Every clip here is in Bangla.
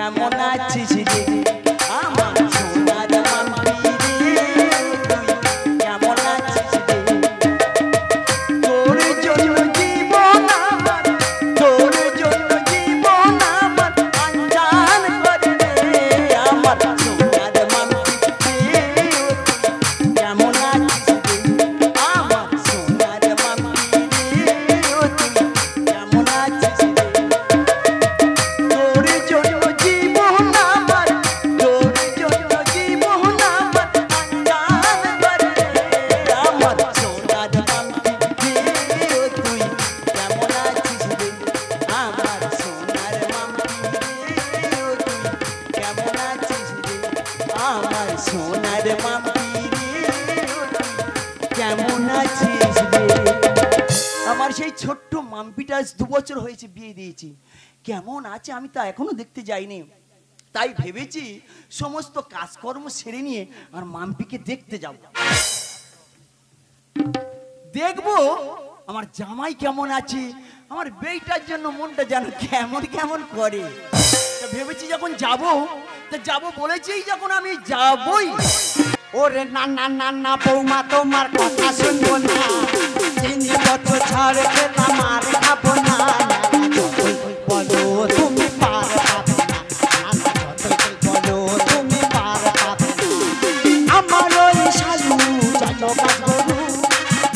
কেমন আছিস রে আমার সোনার মাম্পি রে তুই কেমন আছিস রে তোর জন্য জীবন আমার তোর জন্য জীবন আমার আঞ্জান করে রে আমার সোনার মাম্পি রে তুই কেমন আছিস রে আমার সোনার মাম্পি রে তুই কেমন আছিস রে তোর জন্য জীবন আমার তোর জন্য জীবন আমার আঞ্জান করে আমার সোনার মাম্পি রে তুই কেমন আছিস রে আমার সোনার মাম্পি রে তুই কেমন আছিস রে আমার সোনার মাম্পি রে তুই কেমন আছিস রে আমার সেই ছোট্ট মাম্পিটা আজ 2 বছর হয়েছে বিয়ে দিয়েছি কেমন আছে আমি তা এখনো দেখতে যাইনি তাই ভেবেছি সমস্ত কাজকর্ম সেরে নিয়ে আর মাম্পিকে দেখতে যাব দেখবো আমার জামাই কেমন আছে আমার বেটার জন্য মনটা যেন কেমন কেমন করে তা ভেবেছি যখন যাব তা যাব বলেছি যখন আমি যাবই ওরে না না না না বৌমা তোমার কথা শুনবো না 3 বছর ছাড় খেলাম আর খাবো না বলো তুমি পার পাবে না বলো তুমি পার পাবে আমার ওই শালু চলো বাবু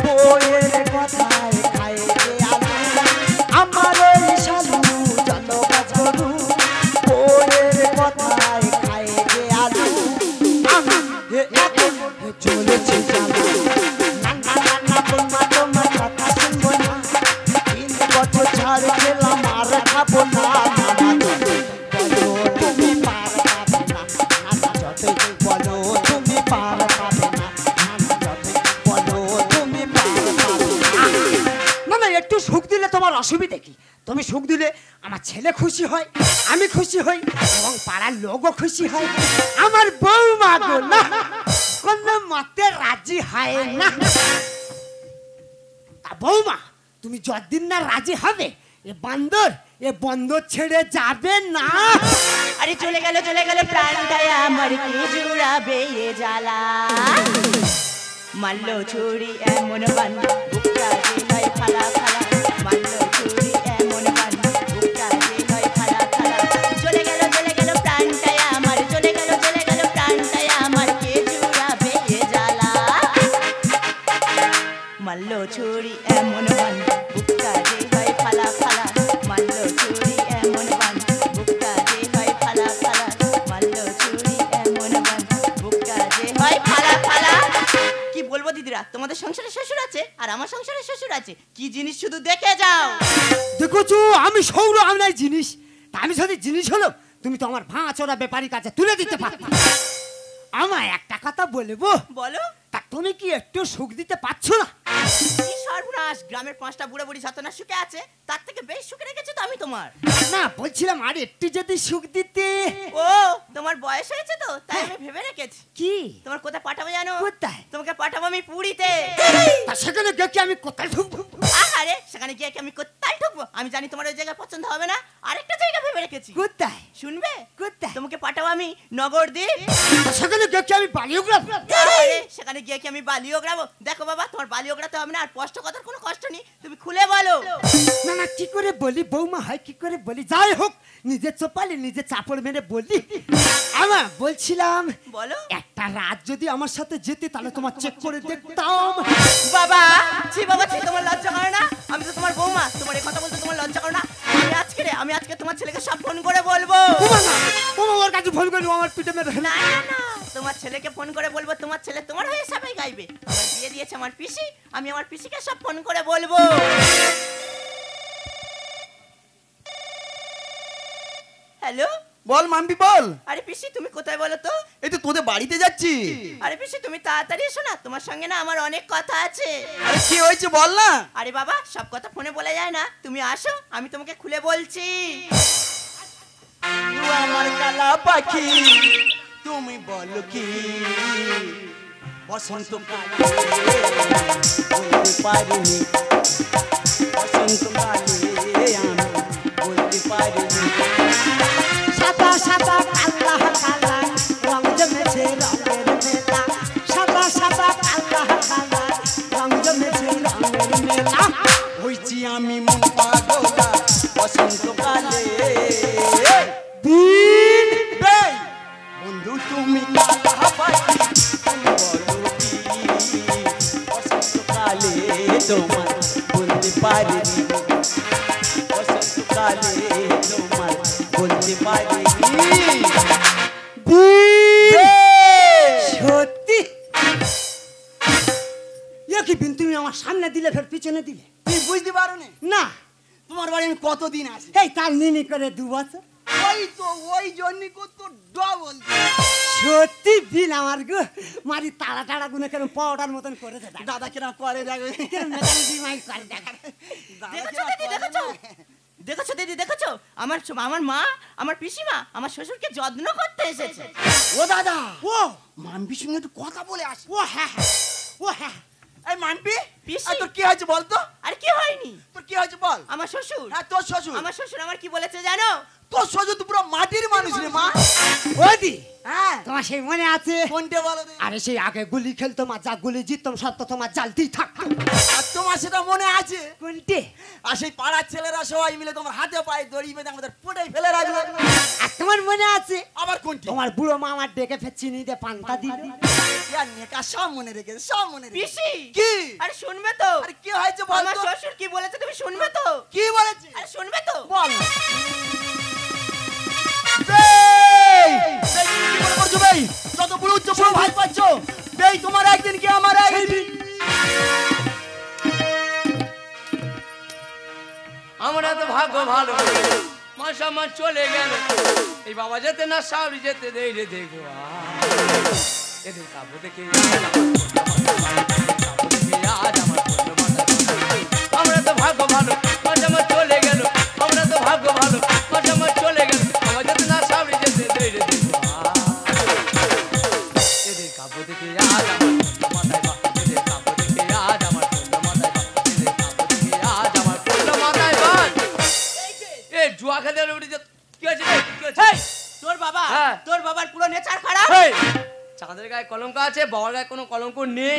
বইয়ের কথায় খায় রে আলু আমার ওই শালু চলো বাবু বইয়ের কথায় খায় রে আলু চলেছে জানো না না না না বৌমা তোমার কথা শুনবো না 3 বছর ছাড় খেলাম আর খাবো না বলো তুমি পার পাবে না যতই বলো তুমি পার পাবে না বলো তুমি পার পাবে না না একটু সুখ দিলে তোমার অসুবিধা কি তুমি সুখ দিলে আমার ছেলে খুশি হয় আমি খুশি হই এবং পাড়ার লোকও খুশি হয় আমার বৌমা গো না কোনো মতে রাজি হয় না তা বৌমা তুমি যতদিন না রাজি হবে এ বন্দর ছেড়ে যাবে না আরে চলে গেল প্রাণটা আমার কি জুড়াবে এ জ্বালা মারলো ছুরি এমন বান বুকটা যে হয় ফালা ফালা মারলো ছুরি এমন বান বুকটা যে হয় ফালা ফালা চলে গেল প্রাণটা আমার চলে গেল প্রাণটা আমার কি জুড়াবে এ জ্বালা মারলো ছুরি এমন বান বুকটা যে হয় ফালা ফালা মারলো ছুরি এমন বান বুকটা যে হয় ফালা ফালা মারলো ছুরি এমন বান বুকটা যে হয় ফালা ফালা কি বলবো দিদিরা তোমাদের সংসারে শ্বশুর আছে আর আমার সংসারে শ্বশুর আছে কি জিনিস শুধু দেখে যাও দেখোছো আমি সৌর আমি নাই জিনিস তা আমি যদি জিনিস হলো তুমি তো আমার ভাঙাচোরা ব্যাপারীর কাছে তুলে দিতে পারতে আমায় একটা কথা বলবো বলো তা তুমি কি একটু সুখ দিতে পারছো না কি সর্বনাশ গ্রামের 5টা বুড়ো বুড়ি যতনা সুখে আছে তার থেকে বেশ সুখে রেখেছো তো আমি তোমার না বলছিলাম আর একটু যদি সুখ দিতে ও তোমার বয়স হয়েছে তো তাই আমি ভেবে রেখেছি কি তোমার কোথায় পাঠাবো জানো কোথায় তোমাকে পাঠাবো আমি পুরীতে তা সেখানে গিয়ে কি আমি কোথায় ঢুকবো আরে সেখানে গিয়ে কি আমি কোথায় ঢুকবো আমি জানি তোমার ওই জায়গা পছন্দ হবে না আরেকটা জায়গা ভেবে রেখেছি কোথায় শুনবে কোথায় তোমাকে পাঠাবো আমি নগরদ্বীপ সেখানে গিয়ে কি আমি বালিওগ্রাফ আরে সেখানে গিয়ে কি আমি বালিওগ্রাফ দেখো বাবা তোমার বালিওগ্রাফতে হবে না আর স্পষ্ট কথার কোনো কষ্ট নেই তুমি খুলে বলো না না কি করে বলি বৌমা হয় কি করে বলি যাই হোক নিজে চোপালি নিজে চাপড় মেরে বলি আমা বলছিলাম বলো একটা রাত যদি আমার সাথে যেতে তাহলে তোমার চেক করে দেখতাম বাবা তোমার লজ্জা করে না আমি তো তোমার বৌমা তোমার এই কথা বলতে তোমার লজ্জা করে না আমি আজকে তোমার ছেলেকে সব ফোন করে বলবো ওর কাছে ফোন করবো আমার পিঠে মেরে না তোমার ছেলেকে ফোন করে বলবো তোমার ছেলে তোমার হয়ে সবাই গাইবে আমার বিয়ে দিয়েছে আমার পিসি আমি আমার পিসিকে সব ফোন করে বলবো হ্যালো বল মাম্পি বল আরে পিসি তুমি কোথায় বলো তো এই তো তোদের বাড়িতে যাচ্ছি আরে পিসি তুমি তাড়াতাড়ি এসো না তোমার সঙ্গে না আমার অনেক কথা আছে আরে কি হয়েছে বল না আরে বাবা সব কথা ফোনে বলা যায় না তুমি আসো আমি তোমাকে খুলে বলছি আমার কালা পাখি তুমি বলো কি বসন্ত কালে বলতে পারিনি বসন্ত কালে আমি বলতে পারিনি সাতা সাতা পারিনি বসন্তকালে তোমার বলতে পারিনি সত্যি কি বিন তুমি আমার সামনে দিলে ফের পিছনে দিলে তুই বুঝতে পারো না তোমার বাড়ি আমি কতদিন আসি এই তার নিনি করে 2 বছর ওই তো ওই জন্য কত ডবল সত্যি বিন আমার গো মারি তাড়া তাড়া গুনে কেন পাউডার মতন করে দে দাদা কিনা করে দেখো মেকানিক মাই করে দেখ দেখেছো দিদি দেখেছো দেখেছো দিদি দেখেছো আমার মা আমার পিসিমা আমার শ্বশুরকে যত্ন করতে এসেছে ও দাদা ও মাম্পির সঙ্গে একটু কথা বলে আসি ও হ্যাঁ ও হ্যাঁ এই মাম্পি পিসি। আর তোর কি হয়েছে বল তো আর কি হয়নি তোর কি হয়েছে বল আমার শ্বশুর হ্যাঁ তোর শ্বশুর আমার শ্বশুর আমার কি বলেছে জানো তোর শ্বশুর তো পুরো মাটির মানুষ রে মা ওদি হ্যাঁ তোমার সেই মনে আছে কোনটা বলো রে? আরে সেই আগে গুলি খেলতো মা যা গুলি জিততাম সব তো তোমার জালতেই থাকতো আর তোমার সেটা মনে আছে কোনটে আর সেই পাড়ার ছেলেরা সবাই মিলে তোমার হাতে পায়ে দড়ি বেঁধে আমাদের পুটাই ফেলে রাখলো আর তোমার মনে আছে আবার কোনটি তোমার বুড়ো মা আমার ডেকে ফের চিনি দিয়ে পান্তা দিল ইয়ার নেকা সব মনে রেখেছে সব মনে রেখেছে পিসি কি আরে শুনবে তো আরে কি হয়েছে বল আমার তো? শ্বশুর কি বলেছে তুমি শুনবে তো কি বলেছে আরে শুনবে তো বল বেই বেই তুমি কি মনে করছো বেই যত বড় উচ্চ বড় ভাই পাচ্ছ বেই তোমার একদিন কি আমার একদিন আমরা তো ভাগ্য ভালো মাসা মাস চলে গেল এই বাবা যেতে না সাবরি যেতে দেই রে দেখো এদের কাবু দেখে আমরা তো ভাগ্য ভালো মাসা মাস চলে গেল আমরা তো ভাগ্য ভালো মাসা মাস চলে গেল বাবা যেতে না সাবরি যেতে দেই রে দেখো এদের কাবু দেখে আজ আমার মাথায় বা এদের কাবু দেখে আজ আমার মাথায় বা এদের কাবু দেখে আজ আমার মাথায় বা এ জুয়া খেতে উঠে কি আছে রে কি আছে এই, তোর বাবা হ্যাঁ। তোর বাবার পুরো নেচার খারাপ এই চাঁদের গায়ে কলঙ্ক আছে বাবার গায়ে কোনো কলঙ্ক নেই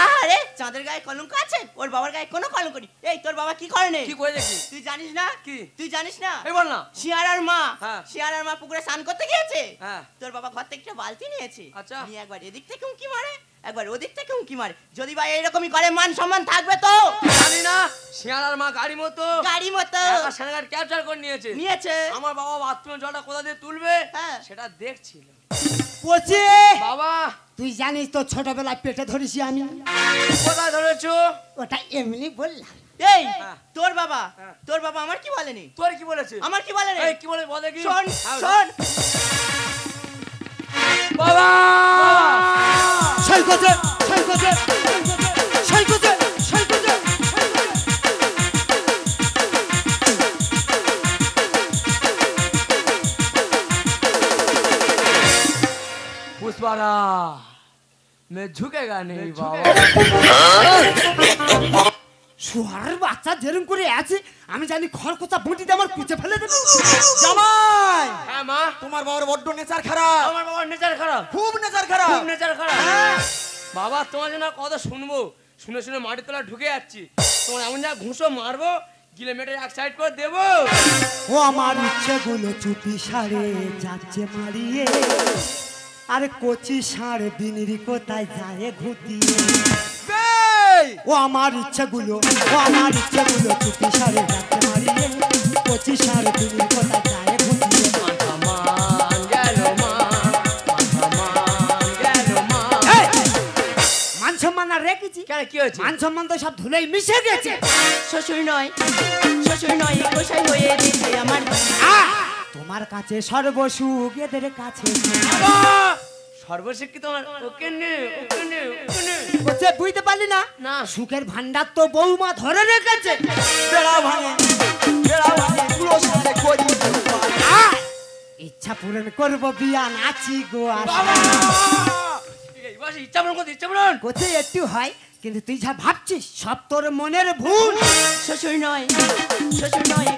আরে চাঁদের গায়ে কলঙ্ক আছে ওর বাবার গায়ে কোনো কলঙ্ক নেই এই তোর বাবা কি করে নে কি করে দেখি তুই জানিস না কি? তুই জানিস না এই বল না শিয়ারার মা হ্যাঁ। শিয়ারার মা পুকুরে স্নান করতে গিয়েছে হ্যাঁ। তোর বাবা ঘর থেকে একটা বালতি নিয়েছে আচ্ছা। নিয়ে একবার এদিক থেকে উঁকি মারে একবার ওদিক থেকে উঁকি মারে যদি ভাই এরকমই করে মান সম্মান থাকবে তো জানি না শিয়ালার মা গাড়ি মতো গাড়ি মতো একা সেনাগার ক্যাপচার করে নিয়েছে নিয়েছে আমার বাবা বাথরুমের জলটা কোথা দিয়ে তুলবে হ্যাঁ। সেটা দেখছিল পচে বাবা তুই জানিস তো ছোটবেলায় পেটে ধরেছি আমি কোথায় ধরেছো ওটা এমনি বললাম এই হ্যাঁ। তোর বাবা হ্যাঁ। তোর বাবা আমার কি বলেনি তোর কি বলেছে আমার কি বলেনি এই কি বলে বলে কি শোন হ্যাঁ, শোন বাবা সেই কথা সেই কথা সেই কথা সেই কথা पुष्पारा मैं झुकेगा नहीं बाबा শুয়ারের বাচ্চা যেরকম করে আছে আমি জানি খড়কোচা বটিতে আমার পিছে ফেলে দেবে জামাই হ্যাঁ মা তোমার বাবার বড্ড নেচার খারাপ আমার বাবার নেচার খারাপ খুব নেচার খারাপ খুব নেচার খারাপ বাবা তোমার জন্য কথা শুনবো শুনে শুনে মাটির তলা ঢুকে যাচ্ছি তোমার এমন যা ঘুষো মারবো গিলে মেটে এক সাইড করে দেবো ও আমার ইচ্ছেগুলো চুপি সারে যাচ্ছে মারিয়ে আরে কচি ষাঁড় বিনিরি কোথায় যায় ঘুটিয়ে বেই ও আমার ইচ্ছেগুলো চুপি সারে যাচ্ছে মারিয়ে কচি ষাঁড় বিনিরি কোথায় যায় ঘুটিয়ে মান গেল মা মান গেল মা মান সম্মান আর রেখেছি কেন কি হয়েছে মান সম্মান তো সব ধুলেই মিশে গেছে শ্বশুর নয় গোসাই হয়ে দিয়েছে আমার তোমার কাছে সর্বসুখ এদের কাছে সর্বশিক্ষিত ওকে নে বলছে বুঝতে পারলি না না সুখের ভান্ডার তো বৌমা ধরে রেখেছে বেড়া ভাঙে পুরো সাথে করি ইচ্ছা পূরণ করবো বিয়া নাচি গো ইচ্ছা পূরণ করতে ইচ্ছা পূরণ কোথে একটু হয় কিন্তু তুই যা ভাবছিস সব তোর মনের ভুল শ্বশুর নয়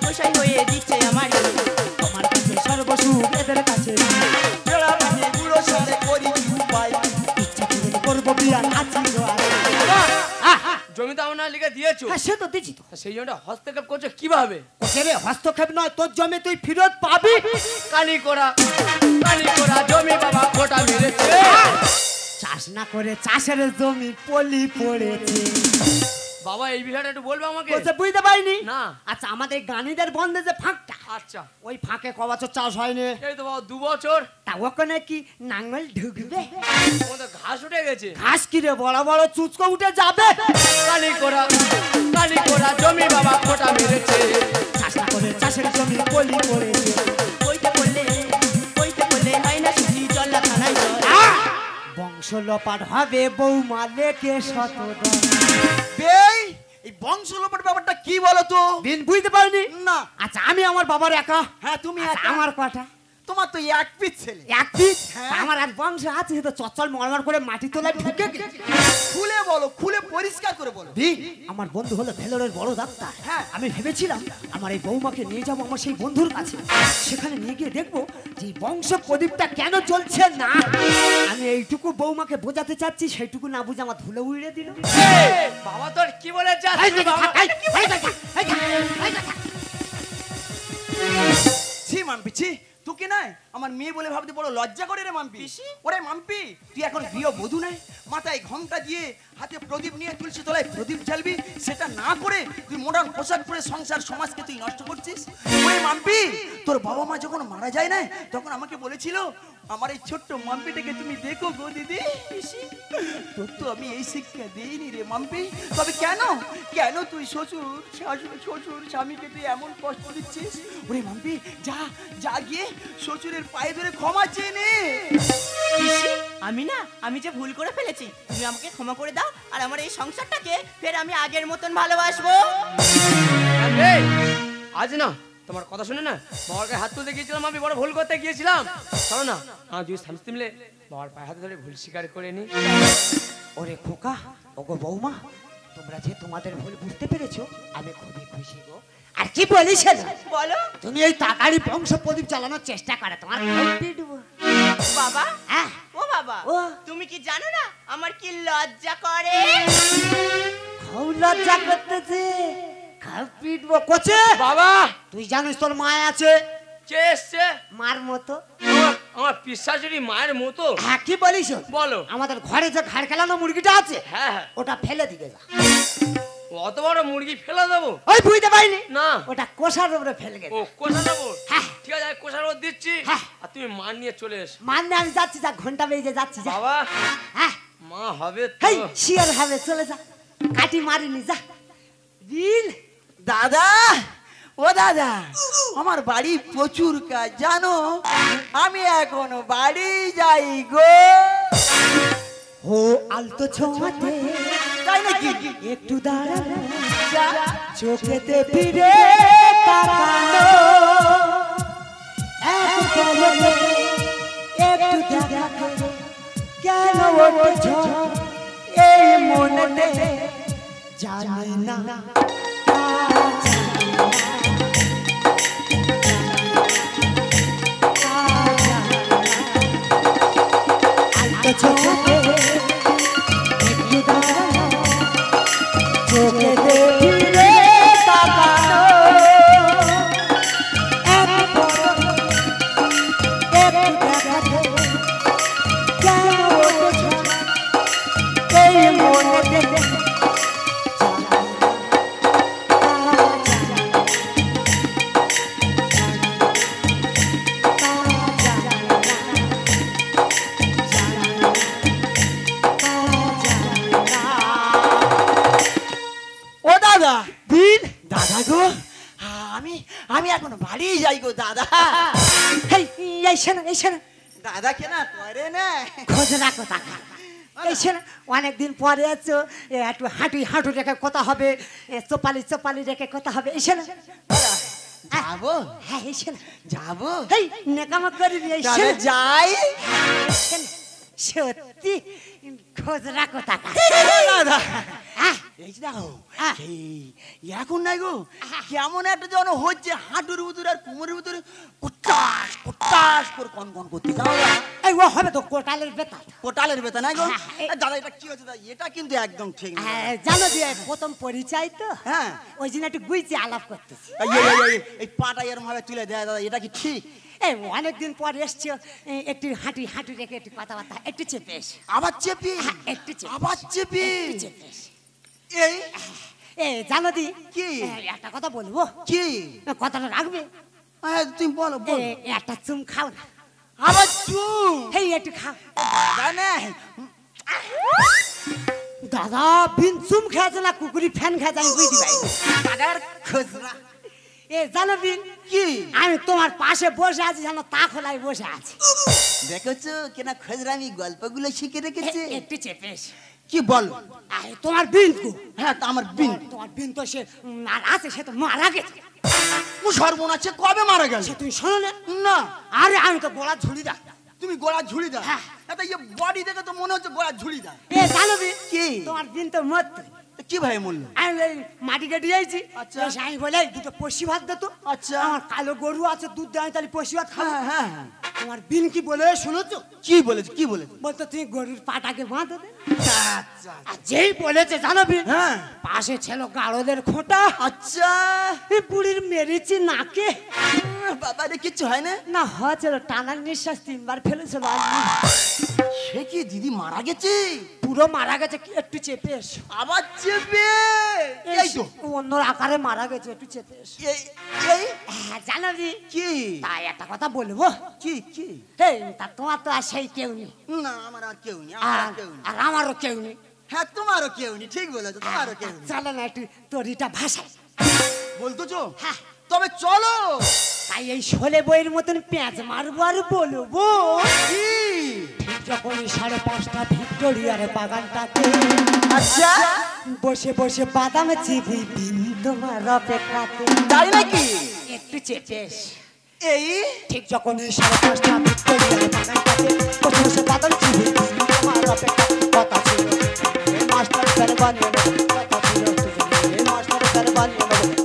গোসাই হয়ে দিচ্ছে আমার তোমার কাছে সর্বসুখ এদের কাছে বেড়া ভাঙে পুরো সাথে করি উপায় ইচ্ছা পূরণ করবো বিয়া নাচি গো জমি তো আমার লিখে দিয়েছো হ্যাঁ সে তো দিচ্ছি তো সেই জমিটা হস্তক্ষেপ করছো কিভাবে ওকে রে হস্তক্ষেপ নয় তোর জমি তুই ফেরত পাবি কালি করা জমি বাবা খোটা মেরেছে চাষ না করে চাষের জমি পলি পড়েছে বাবা এই বিষয়টা একটু বলবে আমাকে? বলছে বুঝতে পারিনি না। আচ্ছা আমাদের গানিদের বন্ধে যে ফাঁকটা আচ্ছা ওই ফাঁকে ক বছর চাষ হয়নি এই তো বাবা 2 বছর তা ওখানে কি নাঙ্গল ঢুকবে আমাদের ঘাস উঠে গেছে। ঘাস কিরে বড় বড় চুচকো উঠে যাবে কালি করা জমি বাবা ফোটা মেরেছে। চাষ না করে চাষের জমি পলি করেছে বইতে পড়লে হয় না শুধু চল্লা থানায় চল। বংশ লোপাট হবে বৌমা লেকে শতদল বেই এই বংশ লোপাট ব্যাপারটা কি বলো তো? দিন বুঝতে পারিনি না। আচ্ছা আমি আমার বাবার একা হ্যাঁ তুমি আচ্ছা, একা। আমার কটা তোমার তো এক পিস ছেলে। এক পিস হ্যাঁ। আমার আর বংশ আছে তো চচ্চল মরমর করে মাটি তোলায় ঢুকে গেছে। খুলে বলো, খুলে পরিষ্কার করে বলো। দিন আমার বন্ধু হলো ভেলোরের বড় ডাক্তার হ্যাঁ। আমি ভেবেছিলাম আমার এই বৌমাকে নিয়ে যাবো আমার সেই বন্ধুর কাছে সেখানে নিয়ে গিয়ে দেখবো যে এই বংশ প্রদীপটা কেন চলছে না আমি এইটুকু বৌমাকে বোঝাতে চাচ্ছি সেইটুকু না বুঝে আমার ধুলো উড়িয়ে দিল বাবা তোর কি বলে এই যাচ্ছে যে বাবা? থাক, এই যে থাক। ছি মাম্পি ছি, তোকে নাই আমার মেয়ে বলে ভাবতে বড় লজ্জা করে রে মাম্পি। ওরে মাম্পি তুই এখন গৃহবধূ নাই, মাথায় ঘোমটা দিয়ে হাতে প্রদীপ নিয়ে তুলসী তলায় প্রদীপ জ্বালবি, সেটা না করে তুই মডার্ন পোশাক পরে সংসার সমাজকে তুই নষ্ট করছিস। ওরে মাম্পি তোর বাবা মা যখন মারা যায় না তখন আমাকে বলেছিল আমার এই ছোট্ট মাম্পিটাকে তুমি দেখো গো দিদি। তোর তো আমি এই শিক্ষা দিইনি রে মাম্পি। তবে কেন কেন তুই শ্বশুর স্বামীকে তুই এমন কষ্ট দিচ্ছিস? ওরে মাম্পি যা যা গিয়ে শ্বশুরের পায়ে ধরে ক্ষমা চেয়ে নে। পিসি, আমি যে ভুল করে ফেলেছি তুমি আমাকে ক্ষমা করে দাও আর আমার এই সংসারটাকে ফের আমি আগের মতন ভালোবাসবো। এই, আজ না তোমার কথা শুনে না বাবার গায়ে হাত তুলতে গিয়েছিলাম, আমি বড় ভুল করতে গিয়েছিলাম। চলো না আমার দুই স্বামী মিলে বাবার পায়ে হাতে ধরে ভুল স্বীকার করে নি। ওরে খোকা ওগো বৌমা তোমরা যে তোমাদের ভুল বুঝতে পেরেছো আমি খুবই খুশি গো আর কি বলিস বলো তুমি এই তাড়াতাড়ি বংশ প্রদীপ চালানোর চেষ্টা করে তোমার দেবো বাবা। হ্যাঁ ও বাবা, ও। তুমি কি জানো না আমার কি লজ্জা করে? খুব লজ্জা করতেছে খাও পিটবো কোচে বাবা তুই জানিস তোর মা আছে কে এসছে? মার মতো আমার পিসাচুরি মায়ের মতো। হ্যাঁ কি বলিস বলো। আমাদের ঘরে যে ঘাড় খেলানো মুরগিটা আছে হ্যাঁ হ্যাঁ, ওটা ফেলে দিকে যা অত বড় মুরগি ফেলে দেবো? ওই বুঝতে পারিনি না ওটা কোষার উপরে ফেলে ও গেছে কোষা দেবো? হ্যাঁ। ঠিক আছে আমি কোষার ওর দিচ্ছি হ্যাঁ। আর তুমি মান নিয়ে চলে এসো। মানে আমি যাচ্ছি যা ঘন্টা বেজে যাচ্ছি যা বাবা হ্যাঁ মা হবে তো। হেই শিয়ার হবে চলে যা কাটি মারিনি যা বিল দাদা ও দাদা আমার বাড়ি প্রচুর কাজ জানো, আমি এখনো বাড়ি যাই গো। ও আলতো ছোঁয়াতে তাই নাকি? একটু দাঁড়ানো চোখেতে ফিরে তাকানো এক পলকে একটু দেখা করে কেন ওঠে এই মনেতে জানি না আলতো ছোঁয়াতে একটু দাঁড়ানো চোখেতে ফিরে তাকানো এক পলকে একটু দেখা করে কেন ওঠে এই মনেতে ও দাদা দিন দাদা গো আমি আমি এখনো বাড়ি যাই গো দাদা। হেই এই শোনো দাদা কেনা করে না খোঁজ রাখো টাকা এই শোনো অনেকদিন পরে আছো একটু হাঁটু রেখে কথা হবে চোপালি রেখে কথা হবে এই শোনো যাবো হ্যাঁ এই শোনো যাবো হেই নেকামা করিনি এই দাদা শোনো যাই। শোনো, সত্যি খোঁজ রাখো টাকা দাদা হ্যাঁ এই যে দেখো হ্যাঁ। এই এখন নাই গো কেমন একটা যেন হচ্ছে হাঁটুর ভিতরে আর কোমরের ভিতরে কুটাস করে কন করতে যাও এই ও হবে তো কোটালের বেতাল কোটালের বেতন নাই গো। হ্যাঁ, দাদা এটা কি হচ্ছে দাদা? এটা কিন্তু একদম ঠিক না। জানো যে প্রথম পরিচয় তো হ্যাঁ ওই জন্য একটু গুইছে আলাপ করতেছি এই পাটা এরকম ভাবে তুলে দেয় দাদা, এটা কি ঠিক? এই অনেকদিন পর এসছো একটু হাঁটু রেখে একটু কথাবার্তা একটু চেপে এসো। আবার চেপি হ্যাঁ, একটু চেপে আবার চেপি একটু চেপে এসো। এই এ জানো দি কি? একটা কথা বলবো, কি কথাটা রাখবে? হ্যাঁ তুমি বলো এ, বলো একটা চুম খাও না। আবার চুপ হেই একটু খাও। জানে দাদা বিন চুম খেয়েছে না কুকুরি ফ্যান খেয়েছে আমি বুঝতে পারি। দাদার খুচরা এ জানো বিন কি আমি তোমার পাশে বসে আছি, জানো তা খোলায় বসে আছি। দেখেছো কেনা খুচরা আমি গল্পগুলো শিখে রেখেছে একটু চেপেস কি বল তোমার বিন কো? হ্যাঁ তা আমার বিন তোমার বিন তো সে আর আছে, সে তো মারা গেছে। সর্বনাশে কবে মারা গেল সে তুমি শোনো না? না আরে আমি তো গোড়া ঝুলি দা। তুমি গোড়া ঝুড়ি দাও হ্যাঁ। এটা ইয়ে বডি দেখে তো মনে হচ্ছে গোড়া ঝুড়ি দাও এ জানো বিন কি? তোমার বিন তো মত। কি ভাই মূল্য আমি এই মাটি কেটে দিয়েছি। আচ্ছা। এসে আমি বলে দুটো পশি ভাত দে তো। আচ্ছা। আমার কালো গরু আছে, দুধ দেয়, তাহলে পশি ভাত খাবো। হ্যাঁ হ্যাঁ হ্যাঁ। তোমার বিন কি বলে শুনেছো? কি বলেছে কি বলেছে বলতো তুমি গরুর পাটাকে বাঁধো দে। আচ্ছা আর যেই বলেছে জানো বিন, হ্যাঁ পাশে ছিল গাড়োদের খোঁটা। আচ্ছা এই বুড়ির মেরেছি নাকে। বাবা রে কিচ্ছু হয় না না হয়েছিল টানার নিঃশ্বাস 3 বার ফেলেছিল। আর না। সে কি দিদি মারা গেছে পুরো মারা গেছে, কি একটু চেপে এসো। আবার চেপে এই তো অন্য আকারে মারা গেছে, একটু চেপে এসো। এই এই হ্যাঁ জানো বিন, কি তাই একটা কথা বলবো। কি কি হেই তা তোমার তো আর সেই কেউ নেই, না আমার আর কেউ নেই আমার আর কেউ নেই আর আমারও কেউ নেই। হ্যাঁ তোমারও কেউ নেই ঠিক বলেছো তোমারও কেউ নেই চলো না একটু তরিটা ভাষায়। বলতেছো হ্যাঁ তবে চলো তাই এই 16 বইয়ের মতন পেঁয়াজ মারবো আর বলবো। কি ঠিক যখন 5:30 ভিক্টোরিয়ার বাগানটাতে আচ্ছা বসে বসে বাদাম চিবি দিন তোমার অপেক্ষাতে। তাই নাকি একটু চেপেস। এই ঠিক যখন 5:30 ভিক্টোরিয়ার বাগানটাতে বসে বসে বাদাম চিবি দিন তোমার অপেক্ষাতে। কথা ছিল এই মাস্টার ফের বানিয়ে নেবো, কথা ছিল এই মাস্টার ফের বানিয়ে নেবো।